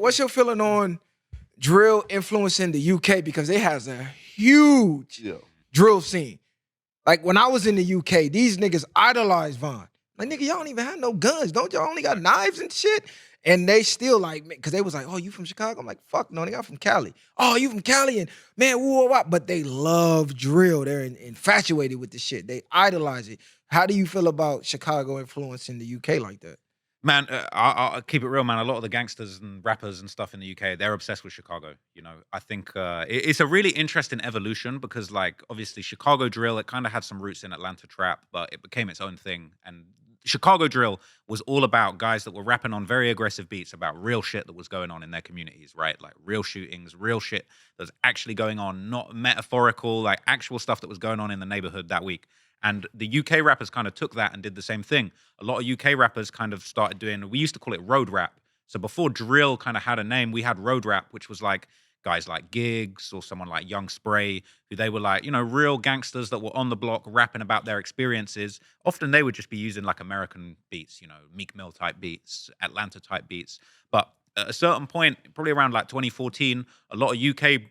what's your feeling on drill influencing the UK? Because it has a huge drill scene. Like when I was in the UK, these niggas idolized Von. Like, nigga, y'all don't even have no guns. Don't y'all only got knives and shit? And they still like, because they was like, oh, you from Chicago? I'm like, fuck no, nigga, I'm from Cali. Oh, you from Cali? And man, woo, woo. But they love drill. They're infatuated with the shit. They idolize it. How do you feel about Chicago influencing the UK like that? Man, I'll keep it real, man. A lot of the gangsters and rappers and stuff in the UK, they're obsessed with Chicago. You know, I think it's a really interesting evolution because, like, obviously Chicago drill, it kind of had some roots in Atlanta trap, but it became its own thing. And Chicago drill was all about guys that were rapping on very aggressive beats about real shit that was going on in their communities, right? Like real shootings, real shit that was actually going on, not metaphorical, like actual stuff that was going on in the neighborhood that week. And the UK rappers kind of took that and did the same thing. A lot of UK rappers kind of started doing, we used to call it road rap. So before drill kind of had a name, we had road rap, which was like guys like Giggs or someone like Young Spray, who they were like, you know, real gangsters that were on the block rapping about their experiences. Often they would just be using like American beats, you know, Meek Mill type beats, Atlanta type beats. But at a certain point, probably around like 2014, a lot of UK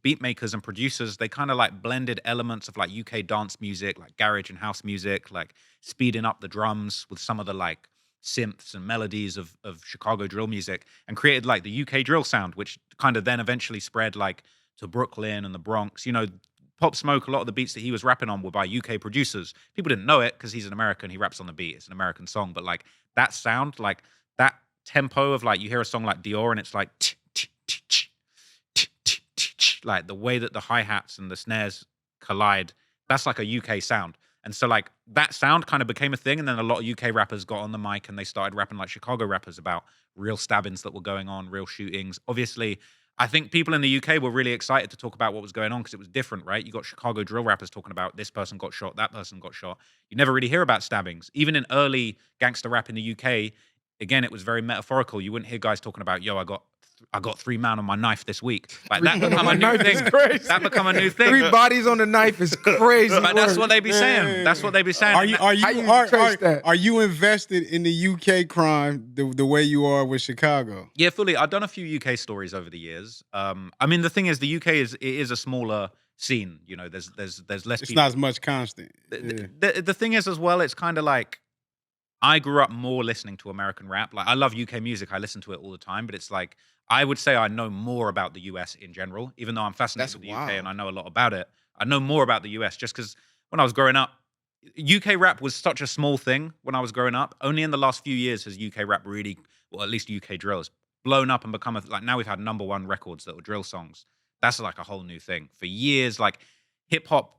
beat makers and producers, they kind of like blended elements of like UK dance music, like garage and house music, like speeding up the drums with some of the like synths and melodies of Chicago drill music, and created like the UK drill sound, which kind of then eventually spread like to Brooklyn and the Bronx. You know, Pop Smoke, a lot of the beats that he was rapping on were by UK producers. People didn't know it because he's an American, he raps on the beat, it's an American song, but like that sound, like that tempo of like, you hear a song like Dior and it's like like the way that the hi-hats and the snares collide, that's like a UK sound. And so like that sound kind of became a thing, and then a lot of UK rappers got on the mic and they started rapping like Chicago rappers about real stabbings that were going on, real shootings. Obviously, I think people in the UK were really excited to talk about what was going on because it was different, right? You got Chicago drill rappers talking about this person got shot, that person got shot. You never really hear about stabbings. Even in early gangster rap in the UK, again, it was very metaphorical. You wouldn't hear guys talking about, yo, I got 3 men on my knife this week. Like that become a new thing. That become a new thing. 3 bodies on the knife is crazy. But that's what they be saying. That's what they be saying. Are you invested in the UK crime the way you are with Chicago? Yeah, fully. I've done a few UK stories over the years. I mean, the thing is, the UK is a smaller scene. You know, there's less. It's not as much constant. The thing is as well, it's kind of like, I grew up more listening to American rap. Like, I love UK music. I listen to it all the time. But it's like, I would say I know more about the US in general, even though I'm fascinated with the UK and I know a lot about it. I know more about the US just because when I was growing up, UK rap was such a small thing when I was growing up. Only in the last few years has UK rap really, well, at least UK drill, has blown up and become like, now we've had #1 records that were drill songs. That's like a whole new thing. For years, like hip hop.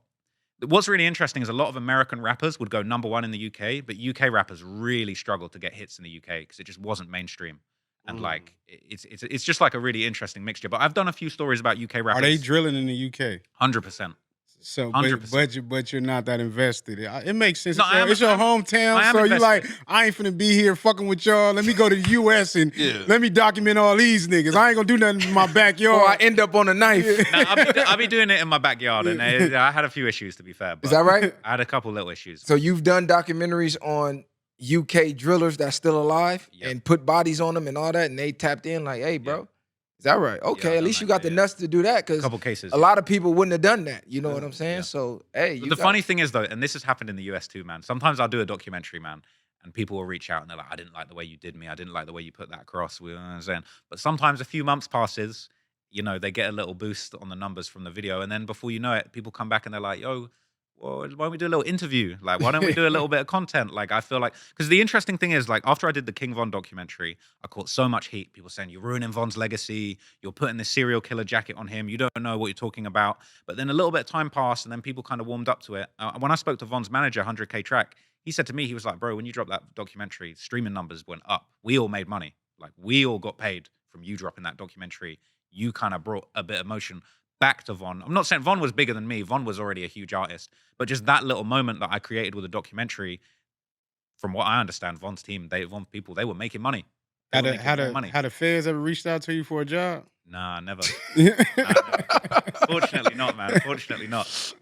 What's really interesting is a lot of American rappers would go #1 in the UK, but UK rappers really struggled to get hits in the UK because it just wasn't mainstream. And like it's just like a really interesting mixture. But I've done a few stories about UK rappers. Are they drilling in the UK? 100%. So, but you're not that invested. It makes sense. No, It's your hometown, so you like, I ain't finna be here fucking with y'all. Let me go to the US and let me document all these niggas. I ain't gonna do nothing in my backyard. Or I end up on a knife. No, I'll be doing it in my backyard, and I had a few issues, to be fair. But is that right? I had a couple little issues. So you've done documentaries on UK drillers that's still alive and put bodies on them and all that, and they tapped in like, hey, bro. Is that right? Okay, at least you got the nuts to do that, because couple cases. A lot of people wouldn't have done that. You know what I'm saying? So, hey. The funny thing is, though, and this has happened in the US too, man. Sometimes I'll do a documentary, man, and people will reach out and they're like, I didn't like the way you did me. I didn't like the way you put that across. But sometimes a few months passes, you know, they get a little boost on the numbers from the video. And then before you know it, people come back and they're like, yo, well, why don't we do a little interview? Like, why don't we do a little bit of content? Like, I feel like, because the interesting thing is, like, after I did the King Von documentary, I caught so much heat. People saying, you're ruining Von's legacy. You're putting this serial killer jacket on him. You don't know what you're talking about. But then a little bit of time passed, and then people kind of warmed up to it. When I spoke to Von's manager, 100K Track, he said to me, he was like, bro, when you dropped that documentary, streaming numbers went up. We all made money. Like, we all got paid from you dropping that documentary. You kind of brought a bit of motion back to Von. I'm not saying Von was bigger than me. Von was already a huge artist. But just that little moment that I created with a documentary, from what I understand, Von's team, Von people, they were making money. Had the feds ever reached out to you for a job? Nah, never. Nah, never. Fortunately not, man. Fortunately not.